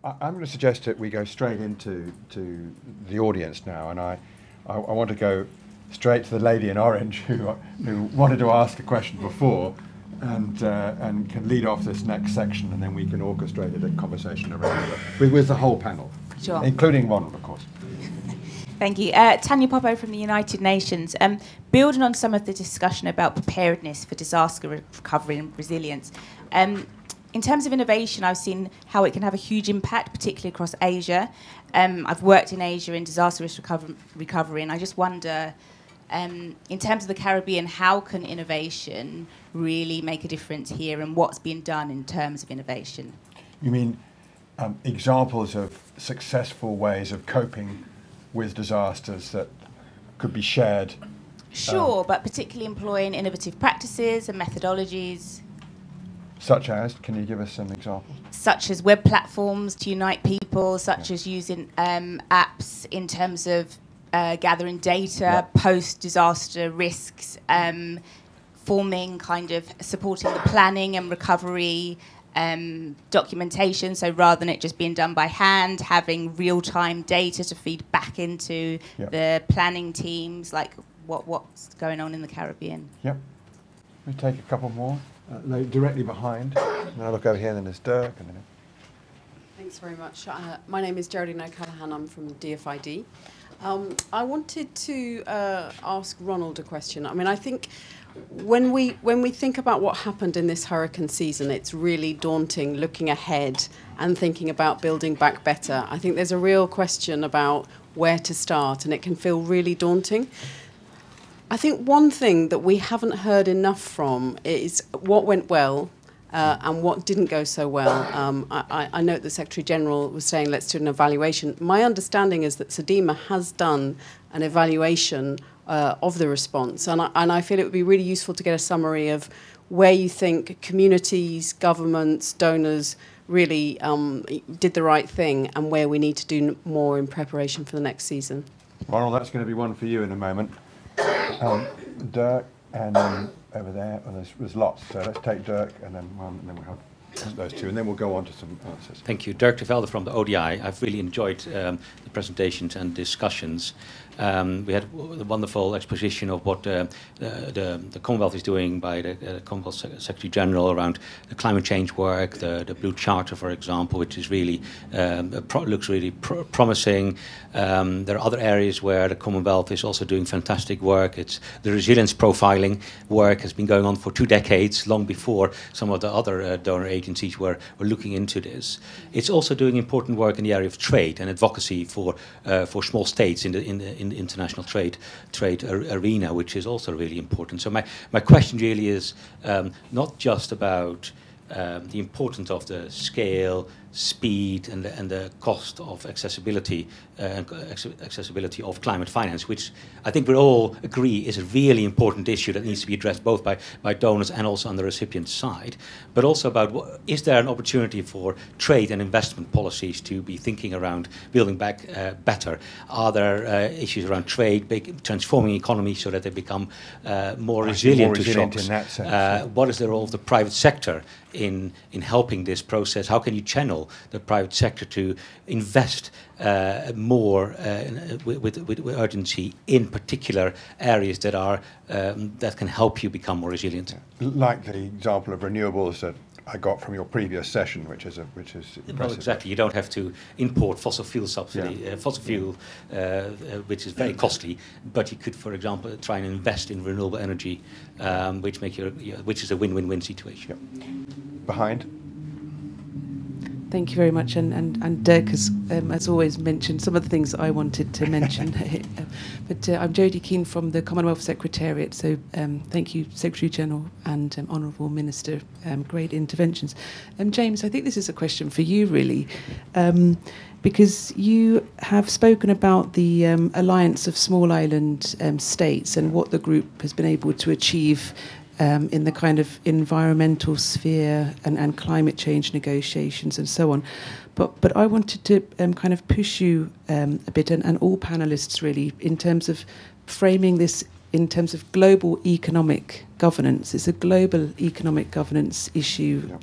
I'm going to suggest that we go straight into the audience now, and I want to go straight to the lady in orange who wanted to ask a question before, and can lead off this next section, and then we can orchestrate a conversation around it with the whole panel, sure, including Ronald, of course. Thank you. Tanya Popo from the United Nations. Building on some of the discussion about preparedness for disaster recovery and resilience, in terms of innovation, I've seen how it can have a huge impact, particularly across Asia. I've worked in Asia in disaster risk recovery, and I just wonder, in terms of the Caribbean, how can innovation really make a difference here, and what's being done in terms of innovation? You mean examples of successful ways of coping with disasters that could be shared? Sure, but particularly employing innovative practices and methodologies. Such as, can you give us some examples? Such as web platforms to unite people, such as using apps in terms of gathering data, post-disaster risks, forming supporting the planning and recovery documentation, so rather than it just being done by hand, having real-time data to feed back into the planning teams, like what's going on in the Caribbean. Yep. We take a couple more, directly behind. And then I'll look over here, and then there's Dirk. And then Thanks very much. My name is Geraldine O'Callaghan. I'm from DFID. I wanted to ask Ronald a question. I mean, I think when we think about what happened in this hurricane season, it's really daunting looking ahead and thinking about building back better. I think there's a real question about where to start, and it can feel really daunting. I think one thing that we haven't heard enough from is what went well and what didn't go so well. I note the Secretary-General was saying, let's do an evaluation. My understanding is that SEDEMA has done an evaluation of the response, and I feel it would be really useful to get a summary of where you think communities, governments, donors really did the right thing, and where we need to do more in preparation for the next season. Ronald, that's going to be one for you in a moment. Dirk, and then over there, and there's lots. So let's take Dirk, and then one, and then we'll have those two, and then we'll go on to some answers. Thank you. Dirk de Velde from the ODI. I've really enjoyed the presentations and discussions. We had a wonderful exposition of what the Commonwealth is doing by the Commonwealth Secretary General around the climate change work, the Blue Charter, for example, which is really looks really promising. There are other areas where the Commonwealth is also doing fantastic work. It's the resilience profiling work has been going on for 2 decades, long before some of the other donor agencies were looking into this. It's also doing important work in the area of trade and advocacy for small states in the international trade arena, which is also really important. So my question really is not just about the importance of the scale, speed, and the cost of accessibility of climate finance, which I think we all agree is a really important issue that needs to be addressed both by donors and also on the recipient side, but also about is there an opportunity for trade and investment policies to be thinking around building back better? Are there issues around trade, transforming economies so that they become more resilient to shocks? In that sense, what is the role of the private sector in helping this process? How can you channel the private sector to invest more with urgency in particular areas that are that can help you become more resilient? Like the example of renewables that I got from your previous session, which is impressive. No, exactly. You don't have to import fossil fuel subsidy, fossil fuel, which is very costly. But you could, for example, try and invest in renewable energy, which is a win-win-win situation. Yep. Behind. Thank you very much, and Dirk has, as always, mentioned some of the things that I wanted to mention. But I'm Jodie Keane from the Commonwealth Secretariat, so thank you, Secretary-General and Honourable Minister, great interventions. James, I think this is a question for you, really, because you have spoken about the alliance of small island states and what the group has been able to achieve in the kind of environmental sphere and climate change negotiations and so on. But I wanted to kind of push you a bit, and all panellists really, in terms of framing this in terms of global economic governance. It's a global economic governance issue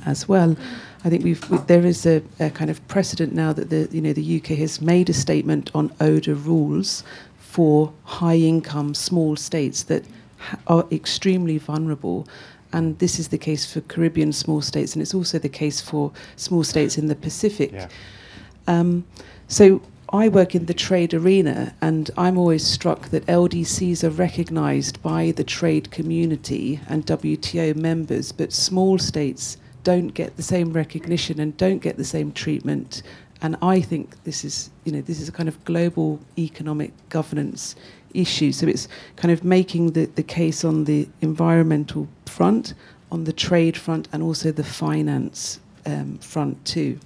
as well. I think there is a kind of precedent now that the UK has made a statement on ODA rules for high-income small states that are extremely vulnerable. And this is the case for Caribbean small states, and it's also the case for small states in the Pacific. Yeah. So I work in the trade arena, and I'm always struck that LDCs are recognised by the trade community and WTO members, but small states don't get the same recognition and don't get the same treatment. And I think this is a kind of global economic governance issue. So it's kind of making the case on the environmental front, on the trade front, and also the finance front too.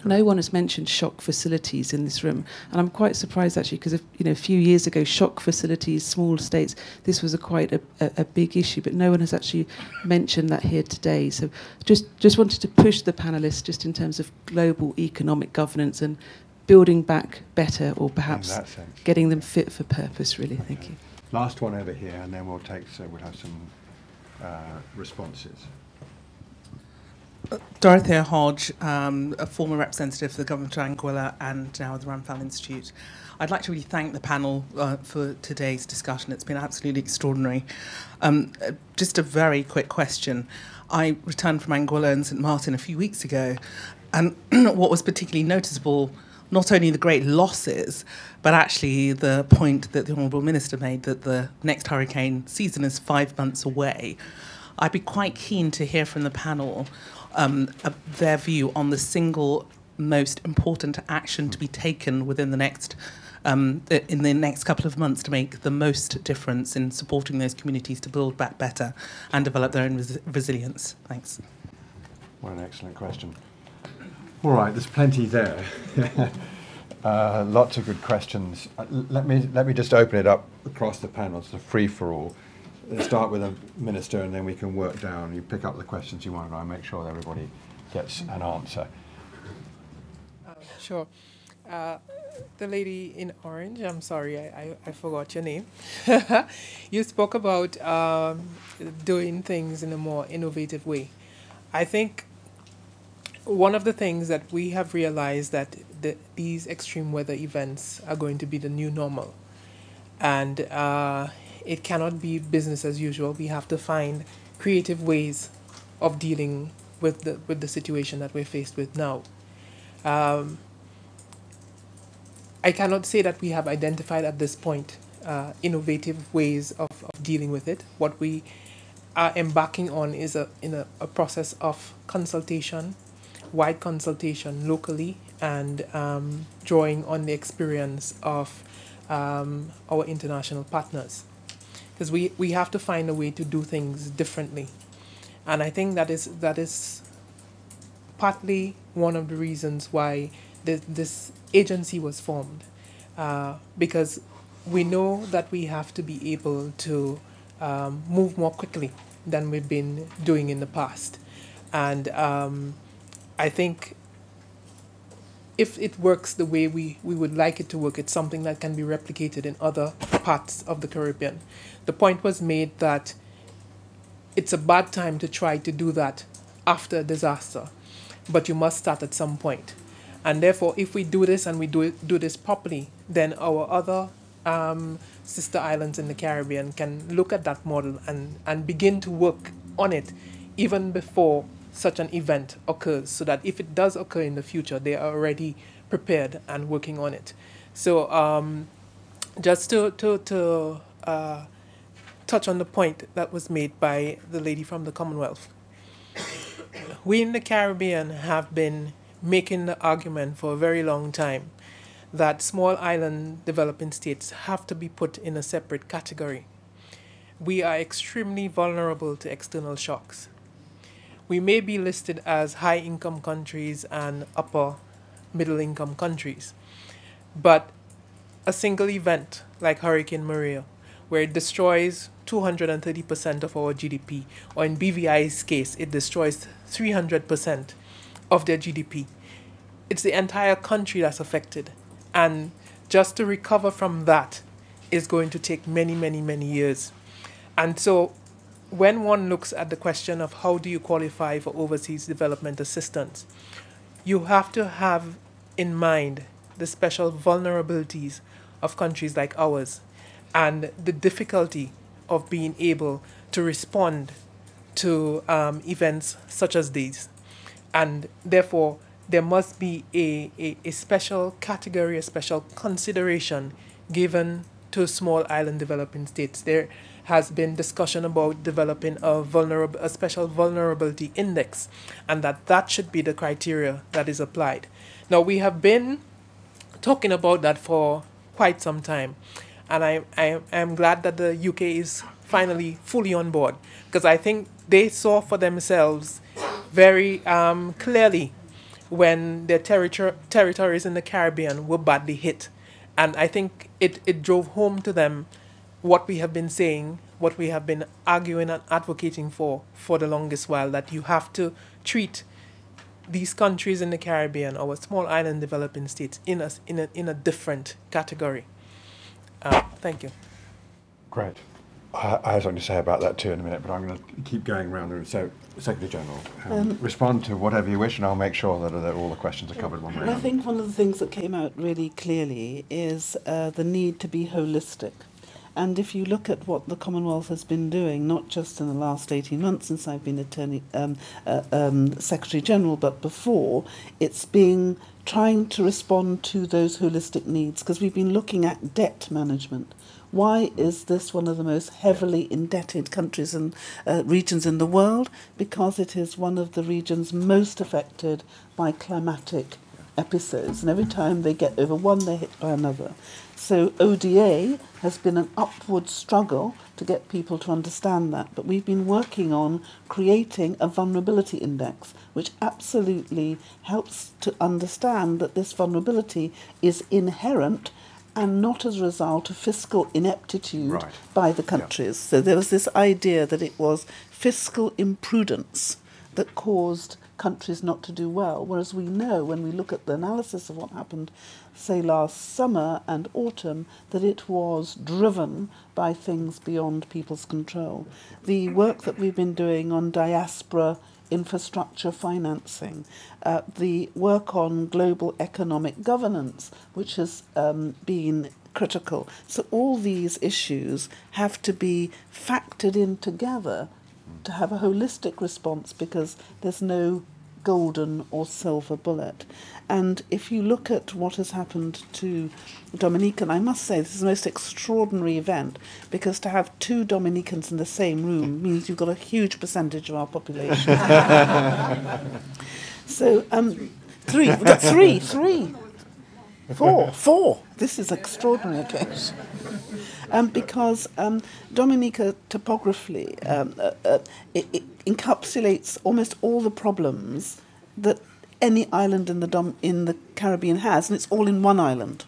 No one has mentioned shock facilities in this room, and I'm quite surprised actually, because a few years ago, shock facilities, small states, this was quite a big issue, but no one has actually mentioned that here today. So just wanted to push the panelists just in terms of global economic governance and building back better, or perhaps getting them fit for purpose. Really, thank you. Last one over here, and then we'll have some responses. Dorothea Hodge, a former representative for the government of Anguilla and now the Ramphal Institute. I'd like to really thank the panel for today's discussion. It's been absolutely extraordinary. Just a very quick question. I returned from Anguilla and St. Martin a few weeks ago, and what was particularly noticeable, not only the great losses, but actually the point that the Honourable Minister made that the next hurricane season is 5 months away. I'd be quite keen to hear from the panel their view on the single most important action to be taken within the next in the next couple of months to make the most difference in supporting those communities to build back better and develop their own resilience. Thanks. What an excellent question. All right, there's plenty there. Lots of good questions. Let me just open it up across the panel. It's a free for all. Let's start with a minister, and then we can work down. You pick up the questions you want, and I'll make sure that everybody gets an answer. Sure. The lady in orange, I'm sorry, I forgot your name. You spoke about doing things in a more innovative way. I think one of the things that we have realized that these extreme weather events are going to be the new normal. And it cannot be business as usual. We have to find creative ways of dealing with the situation that we're faced with now. I cannot say that we have identified at this point innovative ways of dealing with it. What we are embarking on is a process of consultation, wide consultation locally, and drawing on the experience of our international partners. Because we have to find a way to do things differently. And I think that is partly one of the reasons why this agency was formed. Because we know that we have to be able to move more quickly than we've been doing in the past. And I think if it works the way we would like it to work, it's something that can be replicated in other parts of the Caribbean. The point was made that it's a bad time to try to do that after a disaster, but you must start at some point. And therefore, if we do this and we do this properly, then our other sister islands in the Caribbean can look at that model and begin to work on it even before such an event occurs, so that if it does occur in the future, they are already prepared and working on it. So just to touch on the point that was made by the lady from the Commonwealth. We in the Caribbean have been making the argument for a very long time that small island developing states have to be put in a separate category. We are extremely vulnerable to external shocks. We may be listed as high-income countries and upper middle-income countries, but a single event like Hurricane Maria, where it destroys 230% of our GDP, or in BVI's case, it destroys 300% of their GDP. It's the entire country that's affected. And just to recover from that is going to take many, many, many years. And so when one looks at the question of how do you qualify for overseas development assistance, you have to have in mind the special vulnerabilities of countries like ours and the difficulty of being able to respond to events such as these. And therefore, there must be a special category, a special consideration given to small island developing states. There has been discussion about developing a special vulnerability index, and that should be the criteria that is applied. Now, we have been talking about that for quite some time, and I am glad that the UK is finally fully on board, because I think they saw for themselves very clearly when their territories in the Caribbean were badly hit. And I think it drove home to them what we have been saying, what we have been arguing and advocating for the longest while, that you have to treat these countries in the Caribbean, our small island developing states, in a different category. Thank you. Great. I have something to say about that too in a minute, but I'm going to keep going around the room. So, Secretary General, respond to whatever you wish, and I'll make sure that all the questions are covered one way or I another. think one of the things that came out really clearly is the need to be holistic. And if you look at what the Commonwealth has been doing, not just in the last 18 months since I've been Secretary General, but before, it's been trying to respond to those holistic needs, because we've been looking at debt management. Why is this one of the most heavily indebted countries and regions in the world? Because it is one of the regions most affected by climatic episodes. And every time they get over one, they're hit by another. So ODA has been an upward struggle to get people to understand that. But we've been working on creating a vulnerability index, which absolutely helps to understand that this vulnerability is inherent and not as a result of fiscal ineptitude by the countries. Yeah. So there was this idea that it was fiscal imprudence that caused countries not to do well, whereas we know when we look at the analysis of what happened, say last summer and autumn, that it was driven by things beyond people's control. The work that we've been doing on diaspora infrastructure financing, the work on global economic governance, which has been critical. So all these issues have to be factored in together to have a holistic response, because there's no golden or silver bullet. And if you look at what has happened to Dominica, and I must say this is the most extraordinary event, because to have two Dominicans in the same room means you've got a huge percentage of our population. So three, we've got three, four. This is extraordinary occasion. Because Dominica topographically it encapsulates almost all the problems that any island in the Caribbean has, and it's all in one island.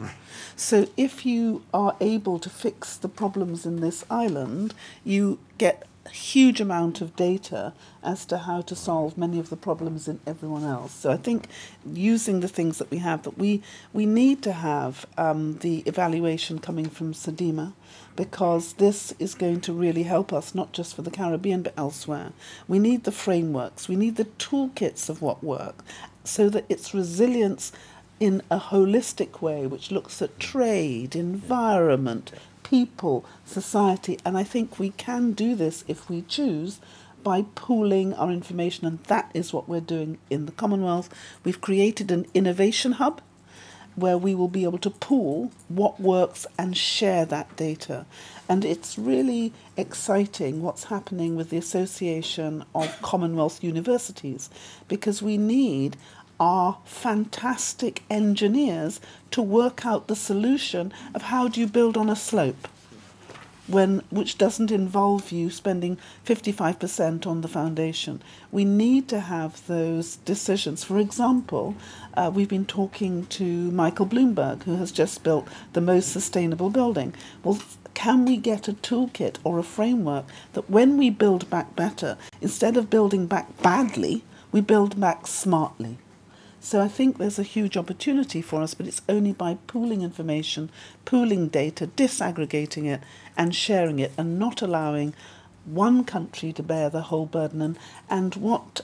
So if you are able to fix the problems in this island, you get a huge amount of data as to how to solve many of the problems in everyone else. So I think using the things that we have, but we need to have the evaluation coming from SEDIMA, because this is going to really help us, not just for the Caribbean, but elsewhere. We need the frameworks, we need the toolkits of what work, so that it's resilience in a holistic way, which looks at trade, environment, people, society. And I think we can do this, if we choose, by pooling our information, and that is what we're doing in the Commonwealth. We've created an innovation hub where we will be able to pool what works and share that data. And it's really exciting what's happening with the Association of Commonwealth Universities, because we need our fantastic engineers to work out the solution of how do you build on a slope, which doesn't involve you spending 55% on the foundation. We need to have those decisions. For example, we've been talking to Michael Bloomberg, who has just built the most sustainable building. Well, can we get a toolkit or a framework that when we build back better, instead of building back badly, we build back smartly? So I think there's a huge opportunity for us, but it's only by pooling information, pooling data, disaggregating it and sharing it, and not allowing one country to bear the whole burden. And what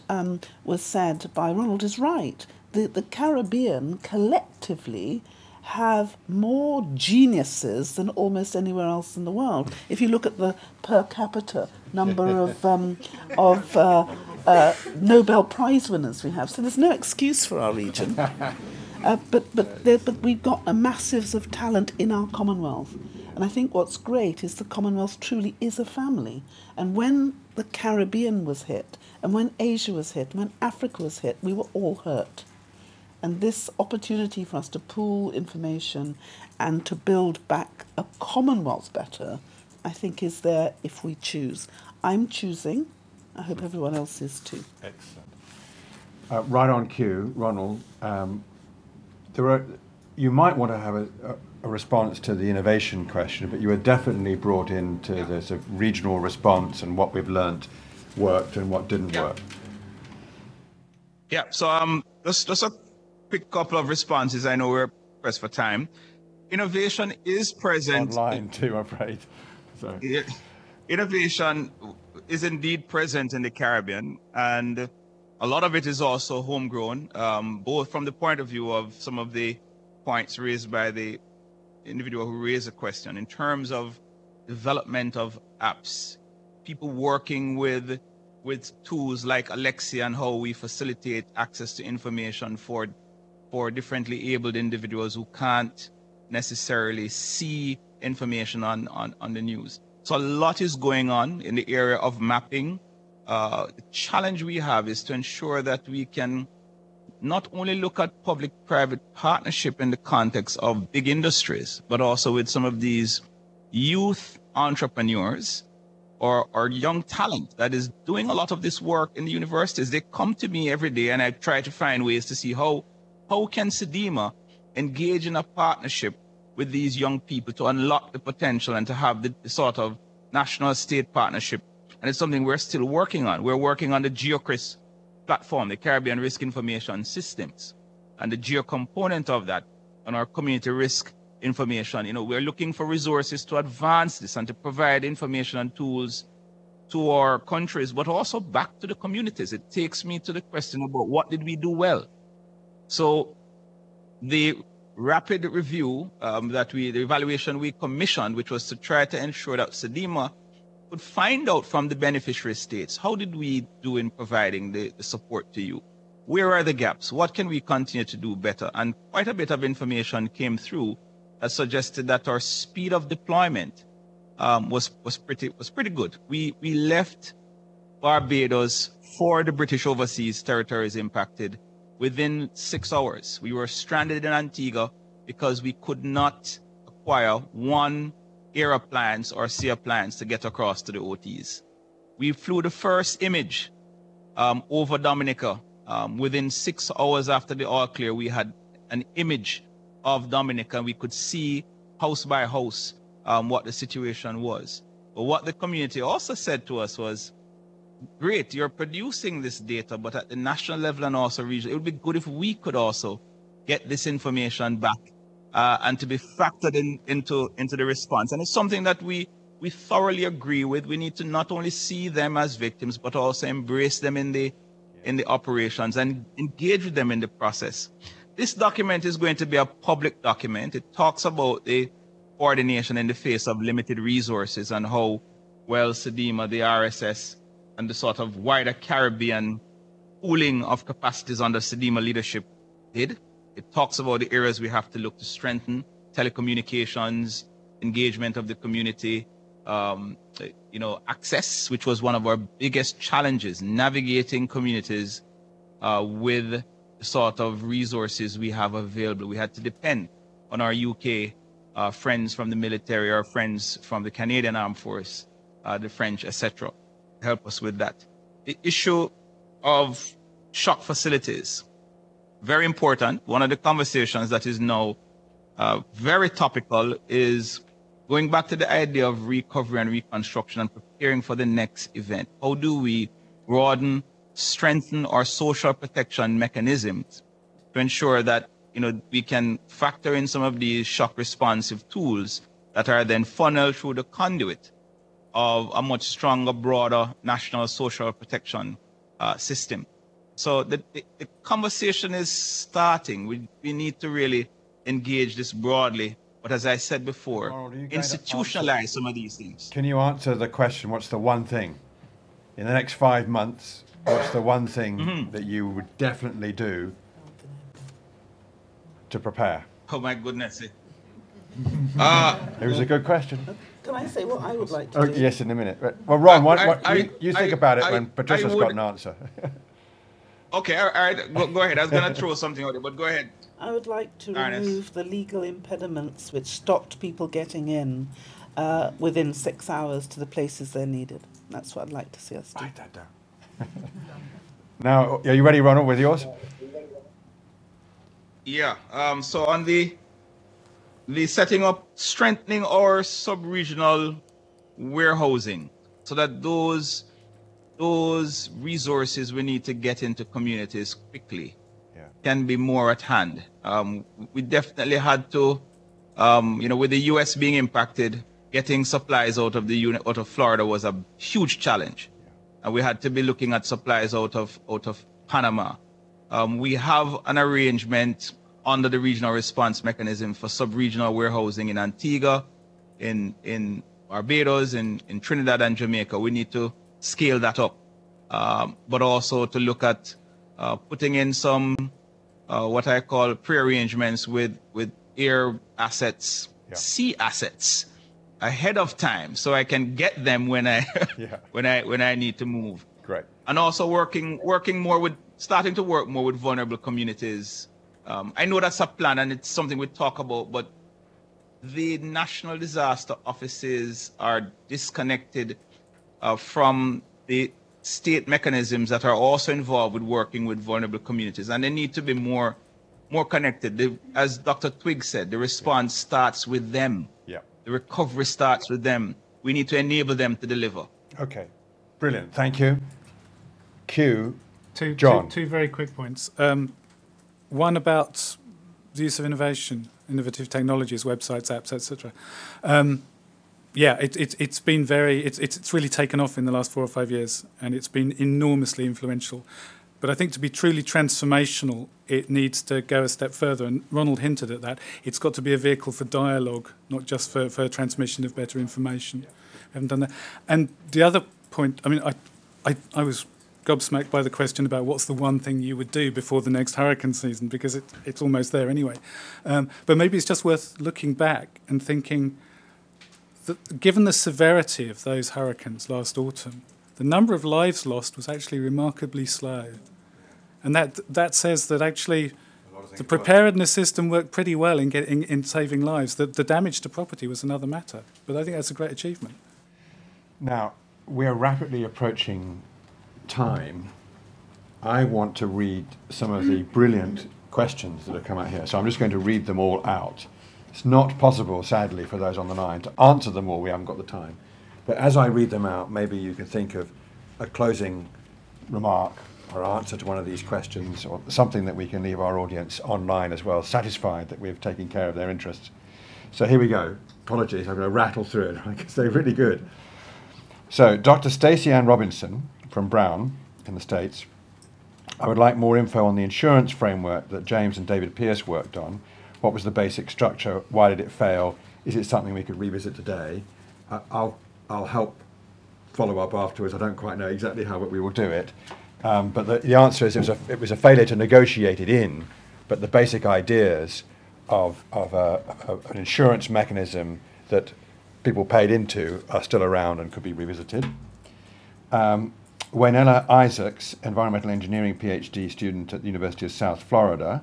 was said by Ronald is right. The Caribbean collectively have more geniuses than almost anywhere else in the world. If you look at the per capita number of Nobel Prize winners we have, so there's no excuse for our region. But we've got a massives of talent in our Commonwealth. And I think what's great is the Commonwealth truly is a family. And when the Caribbean was hit, and when Asia was hit, and when Africa was hit, we were all hurt. And this opportunity for us to pool information and to build back a Commonwealth better, I think is there if we choose. I'm choosing. I hope everyone else is too. Excellent. Right on cue, Ronald. You might want to have a response to the innovation question, but you were definitely brought into the sort of regional response and what we've learnt worked and what didn't work. Yeah, so just a quick couple of responses. I know we're pressed for time. Innovation is present. Online too, I'm afraid. So. Innovation is indeed present in the Caribbean, and a lot of it is also homegrown, both from the point of view of some of the points raised by the individual who raised the question in terms of development of apps, people working with tools like Alexia and how we facilitate access to information for differently abled individuals who can't necessarily see information on the news. So a lot is going on in the area of mapping. The challenge we have is to ensure that we can not only look at public-private partnership in the context of big industries, but also with some of these youth entrepreneurs or young talent that is doing a lot of this work in the universities. They come to me every day and I try to find ways to see how can SEDIMA engage in a partnership with these young people to unlock the potential and to have the sort of national state partnership. And it's something we're still working on. We're working on the GeoCRIS platform, the Caribbean Risk Information Systems, and the geo component of that on our community risk information. You know, we're looking for resources to advance this and to provide information and tools to our countries, but also back to the communities. It takes me to the question about what did we do well? So the rapid review the evaluation we commissioned, which was to try to ensure that SEDIMA could find out from the beneficiary states, how did we do in providing the support to you? Where are the gaps? What can we continue to do better? And quite a bit of information came through that suggested that our speed of deployment was pretty good. We left Barbados for the British overseas territories impacted within 6 hours. We were stranded in Antigua because we could not acquire one air appliance or sea appliance to get across to the OTs. We flew the first image over Dominica. Within 6 hours after the all clear, we had an image of Dominica. We could see house by house what the situation was. But what the community also said to us was, great, you're producing this data, but at the national level and also regional, it would be good if we could also get this information back and to be factored into the response. And it's something that we thoroughly agree with. We need to not only see them as victims, but also embrace them in the operations and engage with them in the process. This document is going to be a public document. It talks about the coordination in the face of limited resources and how well SEDIMA, the RSS, and the sort of wider Caribbean pooling of capacities under SEDIMA leadership did. It talks about the areas we have to look to strengthen: telecommunications, engagement of the community, access, which was one of our biggest challenges, navigating communities with the sort of resources we have available. We had to depend on our UK friends from the military, our friends from the Canadian Armed Force, the French, etc., help us with that. The issue of shock facilities, very important. One of the conversations that is now very topical is going back to the idea of recovery and reconstruction and preparing for the next event. How do we broaden, strengthen our social protection mechanisms to ensure that we can factor in some of these shock responsive tools that are then funneled through the conduit of a much stronger, broader national social protection system. So the conversation is starting. We need to really engage this broadly. But as I said before, Ronald, are you going to institutionalize some of these things. Can you answer the question, what's the one thing? In the next 5 months, what's the one thing that you would definitely do to prepare? Oh my goodness. It was a good question. Can I say what I would like to Oh, do? yes, in a minute. Well, Ron, you think about it when Patricia's got an answer. Okay, all right, go ahead. I was going to throw something out there, but go ahead. I would like to Ernest. remove the legal impediments which stopped people getting in within 6 hours to the places they're needed. That's what I'd like to see us do. Write that down. Now, are you ready, Ronald, with yours? Yeah. So on the setting up, strengthening our sub-regional warehousing, so that those resources we need to get into communities quickly can be more at hand. We definitely had to, with the U.S. being impacted, getting supplies out of Florida was a huge challenge, and we had to be looking at supplies out of Panama. We have an arrangement under the regional response mechanism for sub-regional warehousing in Antigua, in Barbados, in Trinidad and Jamaica. We need to scale that up, but also to look at putting in some what I call pre-arrangements with air assets, sea assets ahead of time, so I can get them when I when I need to move. Great. And also starting to work more with vulnerable communities. I know that's a plan and it's something we talk about, but the national disaster offices are disconnected from the state mechanisms that are also involved with working with vulnerable communities, and they need to be more connected. As Dr. Twigg said, the response starts with them. Yeah. The recovery starts with them. We need to enable them to deliver. Okay, brilliant. Thank you. John. Two very quick points. One about the use of innovative technologies, websites, apps, etc. It's been it's really taken off in the last 4 or 5 years, and it's been enormously influential. But I think to be truly transformational, it needs to go a step further. And Ronald hinted at that. It's got to be a vehicle for dialogue, not just for transmission of better information. We haven't done that. And the other point, I mean, I was gobsmacked by the question about what's the one thing you would do before the next hurricane season, because it's almost there anyway. But maybe it's just worth looking back and thinking that given the severity of those hurricanes last autumn, the number of lives lost was actually remarkably slow. And that says that actually the preparedness system worked pretty well in saving lives. The damage to property was another matter. But I think that's a great achievement. Now, we are rapidly approaching time. I want to read some of the brilliant questions that have come out here. So I'm just going to read them all out. It's not possible, sadly, for those on the line to answer them all. We haven't got the time. But as I read them out, maybe you can think of a closing remark or answer to one of these questions, or something that we can leave our audience online as well, satisfied that we've taken care of their interests. So here we go. Apologies, I'm going to rattle through it because they're really good. So Dr. Stacey Ann Robinson from Brown in the States. I would like more info on the insurance framework that James and David Pierce worked on. What was the basic structure? Why did it fail? Is it something we could revisit today? I'll help follow up afterwards. I don't quite know exactly how we will do it. But the answer is it was a failure to negotiate it in, but the basic ideas of an insurance mechanism that people paid into are still around and could be revisited. Waynella Isaacs, environmental engineering PhD student at the University of South Florida.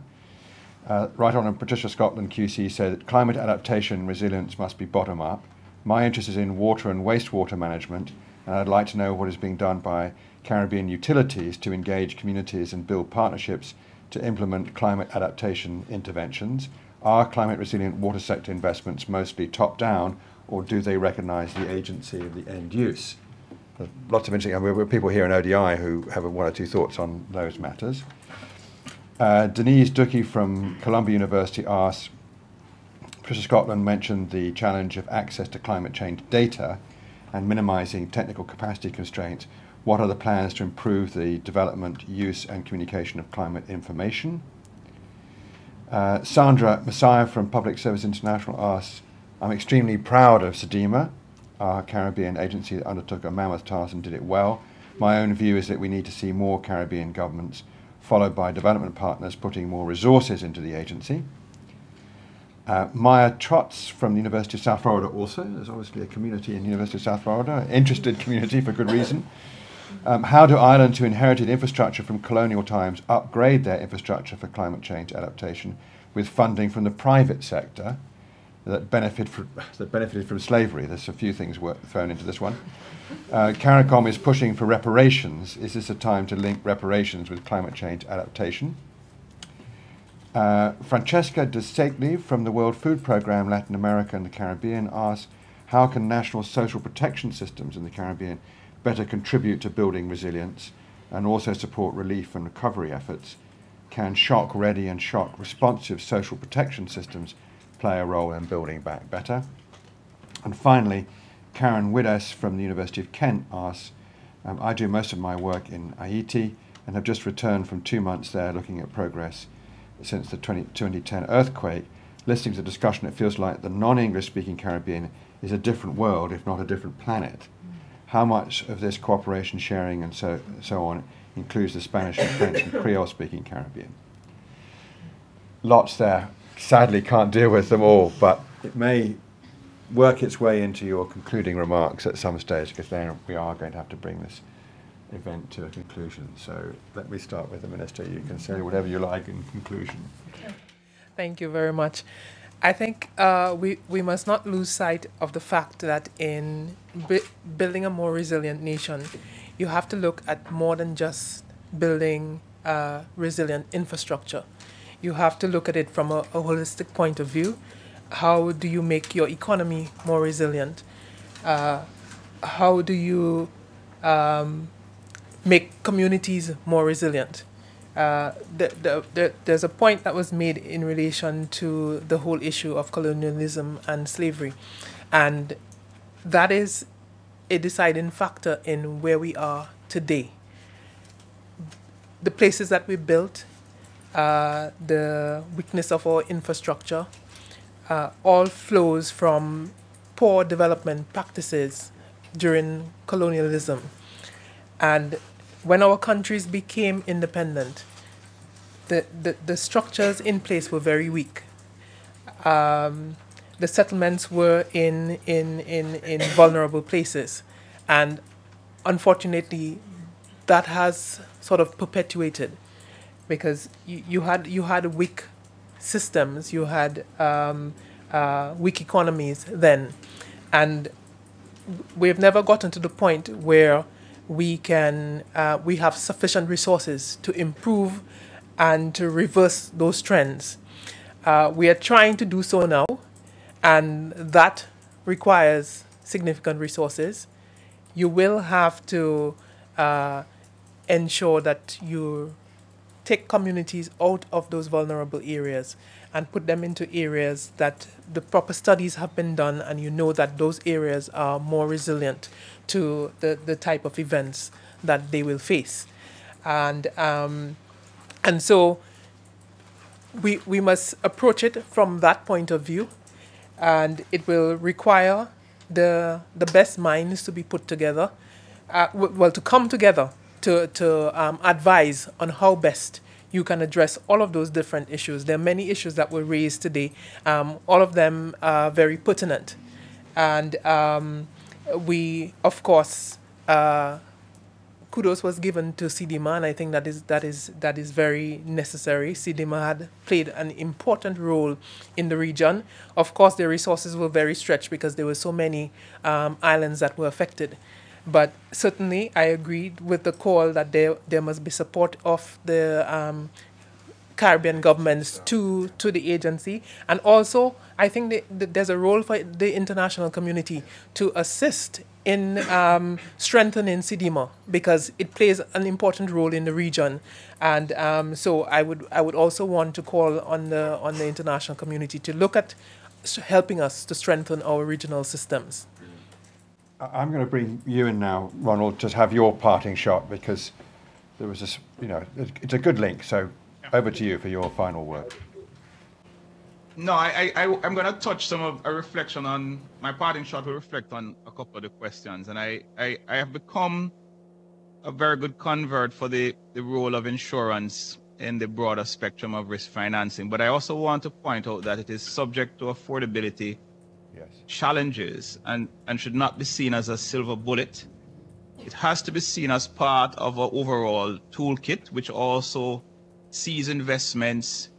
Right on Patricia Scotland QC said that climate adaptation resilience must be bottom up. My interest is in water and wastewater management, and I'd like to know what is being done by Caribbean utilities to engage communities and build partnerships to implement climate adaptation interventions. Are climate resilient water sector investments mostly top-down, or do they recognise the agency of the end use? Lots of interesting, we have people here in ODI who have one or two thoughts on those matters. Denise Ducky from Columbia University asks, Patricia Scotland mentioned the challenge of access to climate change data. and minimizing technical capacity constraints, what are the plans to improve the development, use and communication of climate information? Sandra Messiah from Public Service International asks, I'm extremely proud of SEDIMA, our Caribbean agency that undertook a mammoth task and did it well. My own view is that we need to see more Caribbean governments, followed by development partners, putting more resources into the agency. Maya Trotz from the University of South Florida also. There's obviously a community in the University of South Florida, interested community for good reason. How do islands who inherited infrastructure from colonial times upgrade their infrastructure for climate change adaptation with funding from the private sector that benefited from slavery? There's a few things thrown into this one. CARICOM is pushing for reparations. Is this a time to link reparations with climate change adaptation? Francesca de Segli from the World Food Programme, Latin America and the Caribbean asks, how can national social protection systems in the Caribbean better contribute to building resilience and also support relief and recovery efforts? Can shock-ready and shock-responsive social protection systems play a role in building back better? And finally, Karen Wides from the University of Kent asks, I do most of my work in Haiti and have just returned from 2 months there looking at progress since the 2010 earthquake. Listening to the discussion, it feels like the non-English speaking Caribbean is a different world, if not a different planet. How much of this cooperation, sharing and so on includes the Spanish and French and Creole speaking Caribbean? Lots there. Sadly can't deal with them all, but it may work its way into your concluding remarks at some stage, because then we are going to have to bring this event to a conclusion. So let me start with the Minister. You can say whatever you like in conclusion. Thank you very much. I think we must not lose sight of the fact that in building a more resilient nation, you have to look at more than just building resilient infrastructure. You have to look at it from a holistic point of view. How do you make your economy more resilient? How do you make communities more resilient? There's a point that was made in relation to the whole issue of colonialism and slavery, and that is a deciding factor in where we are today. The places that we built, the weakness of our infrastructure, all flows from poor development practices during colonialism. And when our countries became independent, the structures in place were very weak. The settlements were in vulnerable places. And unfortunately, that has sort of perpetuated, because you had weak systems, you had weak economies then. And we've never gotten to the point where we have sufficient resources to improve and to reverse those trends. We are trying to do so now, and that requires significant resources. You will have to ensure that you take communities out of those vulnerable areas and put them into areas that the proper studies have been done, and you know that those areas are more resilient to the type of events that they will face. And so we must approach it from that point of view, and it will require the best minds to be put together, to come together to advise on how best you can address all of those different issues. There are many issues that were raised today. All of them are very pertinent. And we, of course, kudos was given to SEDIMA, and I think that is very necessary. SEDIMA had played an important role in the region. Of course, their resources were very stretched because there were so many islands that were affected. But certainly, I agreed with the call that there must be support of the Caribbean governments to the agency. And also, I think there's a role for the international community to assist in strengthening SEDIMA, because it plays an important role in the region. And so I would also want to call on the international community to look at helping us to strengthen our regional systems. I'm going to bring you in now, Ronald, to have your parting shot, because there was this, it's a good link. So over to you for your final word. No, I'm going to touch a reflection on my parting shot. Will reflect on a couple of the questions, and I have become a very good convert for the role of insurance in the broader spectrum of risk financing. But I also want to point out that it is subject to affordability challenges and should not be seen as a silver bullet. It has to be seen as part of an overall toolkit, which also sees investments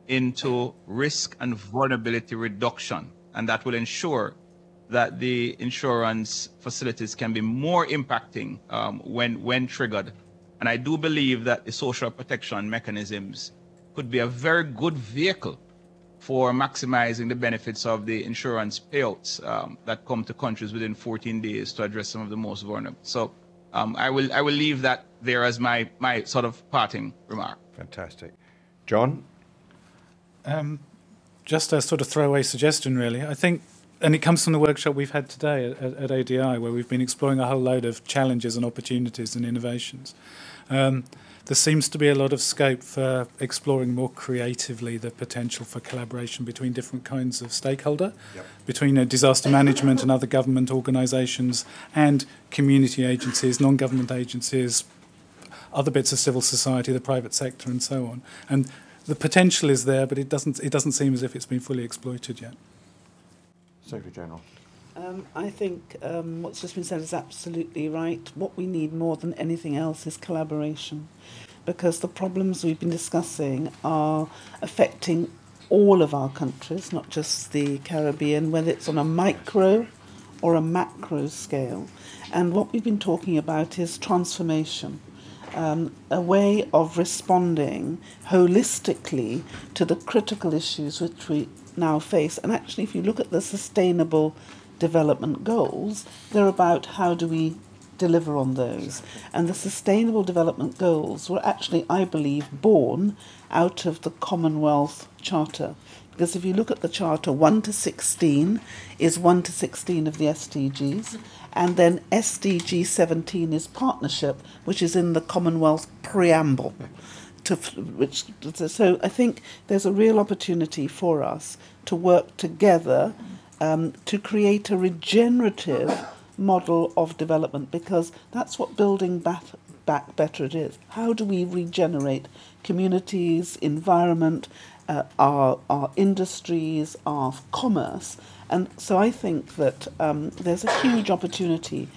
into risk and vulnerability reduction, and that will ensure that the insurance facilities can be more impacting when triggered. And I do believe that the social protection mechanisms could be a very good vehicle for maximizing the benefits of the insurance payouts that come to countries within 14 days to address some of the most vulnerable. So I will leave that there as my sort of parting remark. Fantastic. John? Just a sort of throwaway suggestion, really. I think, and it comes from the workshop we've had today at ODI, where we've been exploring a whole load of challenges and opportunities and innovations. There seems to be a lot of scope for exploring more creatively the potential for collaboration between different kinds of stakeholder, between disaster management and other government organisations and community agencies, non-government agencies, other bits of civil society, the private sector, and so on. And the potential is there, but it doesn't seem as if it's been fully exploited yet. Secretary General. I think what's just been said is absolutely right. What we need more than anything else is collaboration, because the problems we've been discussing are affecting all of our countries, not just the Caribbean, whether it's on a micro or a macro scale. And what we've been talking about is transformation. A way of responding holistically to the critical issues which we now face. And actually, if you look at the Sustainable Development Goals, they're about how do we deliver on those. And the Sustainable Development Goals were actually, I believe, born out of the Commonwealth Charter. Because if you look at the Charter, 1 to 16 is 1 to 16 of the SDGs. And then SDG 17 is partnership, which is in the Commonwealth preamble. So I think there's a real opportunity for us to work together to create a regenerative model of development, because that's what building back better it is. How do we regenerate communities, environment, our industries, our commerce? And so I think that there's a huge opportunity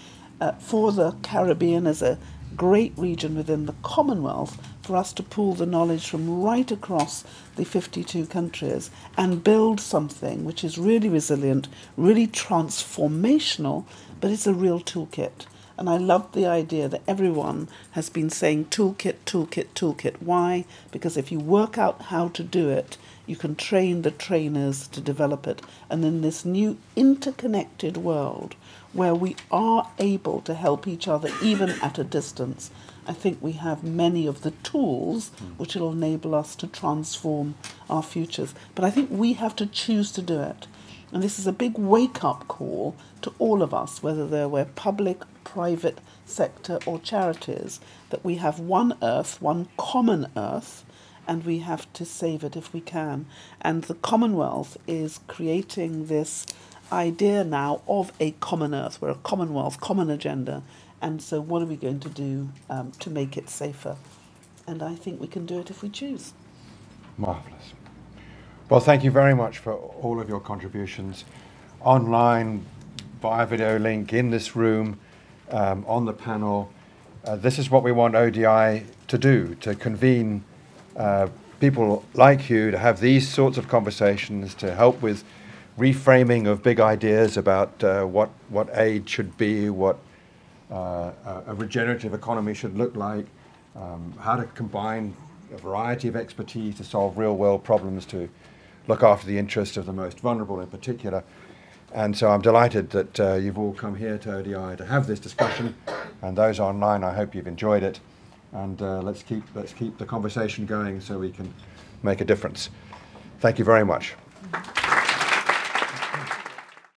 for the Caribbean as a great region within the Commonwealth for us to pool the knowledge from right across the 52 countries and build something which is really resilient, really transformational, but it's a real toolkit. And I love the idea that everyone has been saying toolkit, toolkit, toolkit. Why? Because if you work out how to do it, you can train the trainers to develop it. And in this new interconnected world where we are able to help each other even at a distance, I think we have many of the tools which will enable us to transform our futures. But I think we have to choose to do it. And this is a big wake-up call to all of us, whether we're public, private sector or charities, that we have one earth, one common earth, and we have to save it if we can. And the Commonwealth is creating this idea now of a common earth. We're a Commonwealth, common agenda. And so what are we going to do to make it safer? And I think we can do it if we choose. Marvellous. Well, thank you very much for all of your contributions online, via video link, in this room, on the panel. This is what we want ODI to do, to convene people like you to have these sorts of conversations, to help with reframing of big ideas about what aid should be, what a regenerative economy should look like, how to combine a variety of expertise to solve real-world problems, to look after the interests of the most vulnerable in particular. And so I'm delighted that you've all come here to ODI to have this discussion, and those online, I hope you've enjoyed it. And let's keep the conversation going so we can make a difference. Thank you very much.